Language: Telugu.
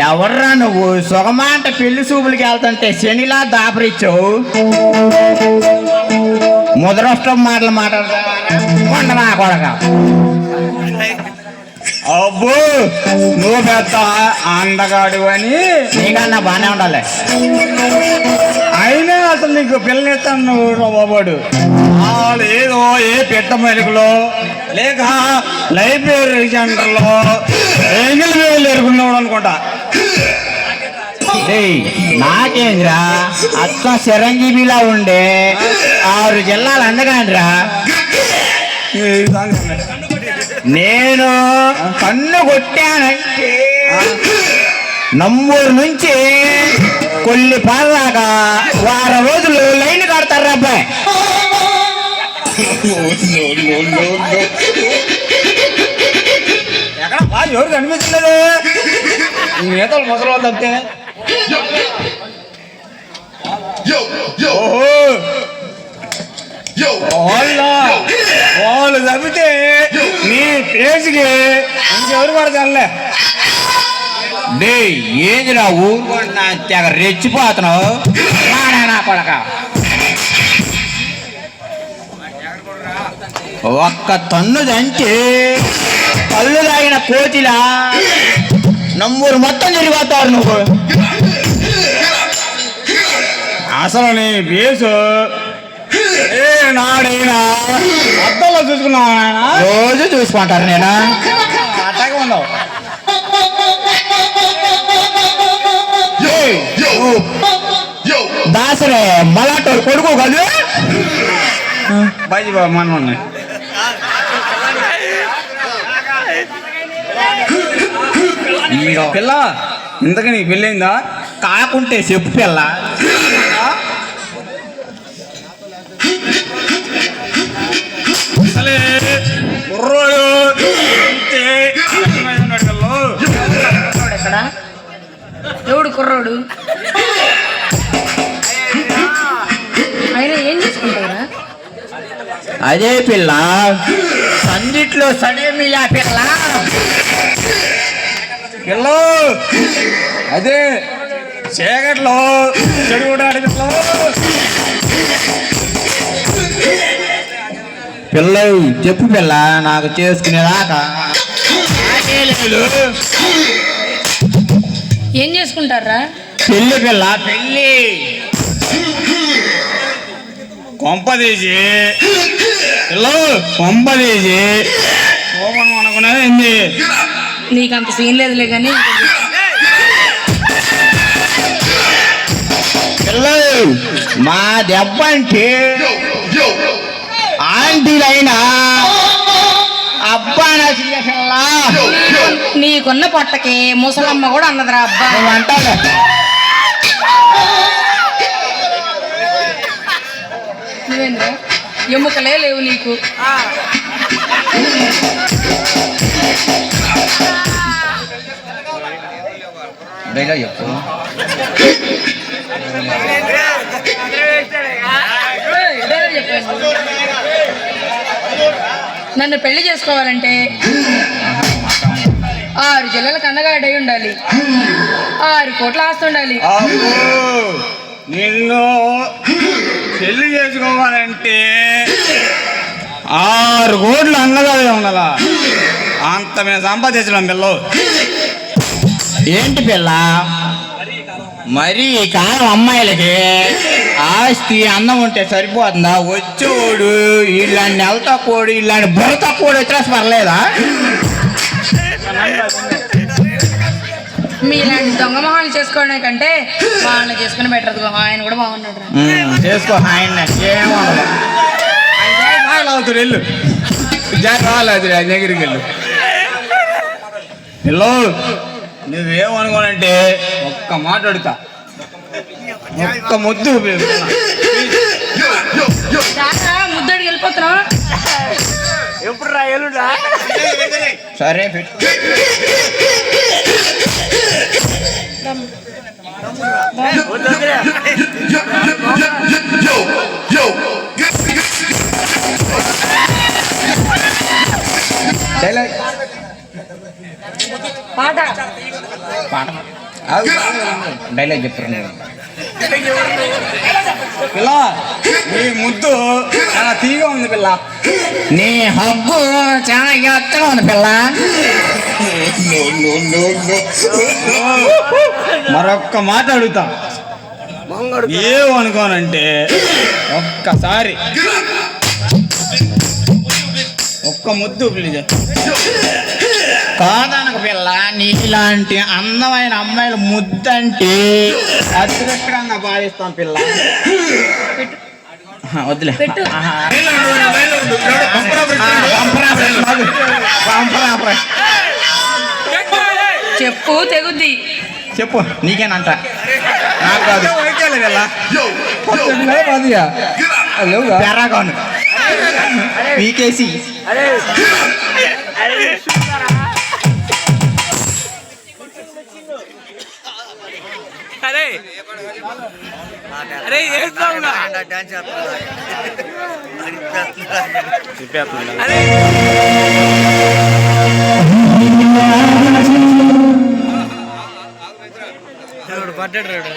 ఎవర్రా నువ్వు సుగమాట పెళ్లి చూపులకి వెళ్తుంటే శనిలా దాపరిచ్చావు ముదరష్టం మాటలు మాట్లాడతా నా కొడక అబ్బో నువ్వు పెద్ద అందగాడు అని నీకన్నా బాగానే ఉండాలి అయినా అసలు నీకు పిల్లనిస్తాను నువ్వు బాబాడు ఏదో ఏ పెట్ట మెరుగులో లేక లైబ్రరీ సెంటర్లో ఎంగిల్ వేలు ఎరుగున్నాడు అనుకుంటా నాకేంద్రా అత్త చిరంజీవిలా ఉండే 6 జిల్లాలు అందగాండ్రా నేను కన్ను కొట్టానంటే నంబూరు నుంచి కొల్లి పాదాకా 1 రోజులు లైన్ కడతారు అబ్బాయి ఎక్కడ ఎవరు కనిపించలేదు ఈ నేతలు ముసలి వాళ్ళు తప్పితే వాళ్ళు తప్పితే నీ పేజ్కి ఇంకెవరు పడతానులే ఏందిరా ఊరుకుంటున్నా తెగ రెచ్చిపోతున్నావు నా కొడక ఒక్క తన్ను దంచి కళ్ళు తాగిన కోతిలా నంబూరు మొత్తం తిరిగిపోతారు నువ్వు అసలు నీ బేసు ఏ నాడైనా అద్దంలో చూసుకున్నావు ఆయన రోజు చూసుకుంటారు నేను అట్టగా ఉండవు దాసరే మలాటోడు కొడుకు కాదు బాజీ బాబు మన ఉన్నాయి పిల్ల ఇంతకీ నీకు పెళ్ళైందా కాకుంటే చెప్పు పిల్ల అసలే కుర్రోడు ఎక్కడ ఎవడు కుర్రోడు ఆయన ఏం చేసుకుంటారా అదే పిల్ల సందిట్లో సడేమియా పిల్ల పిల్ల అదే చీకట్లో చెడుగుడాడి పిల్ల చెప్పు పిల్ల నాకు చేసుకునేదాకా ఏం చేసుకుంటారా పెళ్ళి పిల్ల పెళ్ళి కొంపదీసి పిల్ల కొంపదీసి శోభనం అనుకునేది ఏంది నీకు అంత సీన్ లేదులే కానీ పిల్లలు మా దెబ్బ అంటే ఆంటీలైనా అబ్బా నచ్చిన పిల్ల నీకున్న పొట్టకి ముసలమ్మ కూడా అన్నదిరా అబ్బా అంటారు నువ్వేంద్రా ఎముకలే లేవు నీకు చెప్పు నన్ను పెళ్లి చేసుకోవాలంటే 6 జిల్లాలకు అందగాడై ఉండాలి 6 కోట్ల ఆస్తి ఉండాలి నిన్ను పెళ్లి చేసుకోవాలంటే 6 కోట్లు అన్నగాడే ఉండాలా అంత మేము సంపాదించడం పిల్ల ఏంటి పిల్ల మరి ఈ కాలం అమ్మాయిలకి ఆస్తి అన్నం ఉంటే సరిపోతుందా వచ్చేవాడు ఇలాంటి నెల తక్కువడు ఇలాంటి బుర్ర తక్కువడు వచ్చేసి పర్లేదా మీలాంటి దొంగ మొహాలు చేసుకోవడం కంటే వాళ్ళని చేసుకుని బెటర్ ఆయన కూడా బాగున్నాడు చేసుకో ఆయన అవుతాడు వెళ్ళు రాలేదు ఆయన దగ్గరికి వెళ్ళు పిల్లో నువ్వేమనుకోనంటే ఒక్క మాట అడుగుతా ఒక్క ముద్దు ముద్దడికి వెళ్ళిపోతున్నావు ఎప్పుడు రా ఎల్లుడా సరే పెట్టు పాట పాట డైలాగ్ చెప్తారు నేను. పిల్ల నీ ముద్దు చాలా తీగా ఉంది పిల్ల. నీ హగ్గు చాలా ఎత్తగా ఉంది పిల్ల. మరొక్క మాట అడుగుతా, ఏమనుకోనంటే ఒక్కసారి ఒక్క ముద్దు ప్లీజ్. కాదనకు పిల్ల, నీలాంటి అందమైన అమ్మాయిల ముద్దంటే అదృష్టంగా భావిస్తాం పిల్ల. వద్దులే. చెప్పు తెగుద్ది. చెప్పు నీకేనంట, నాకు కాదు. పెరాగాను పీకేసి పడ్డాడు.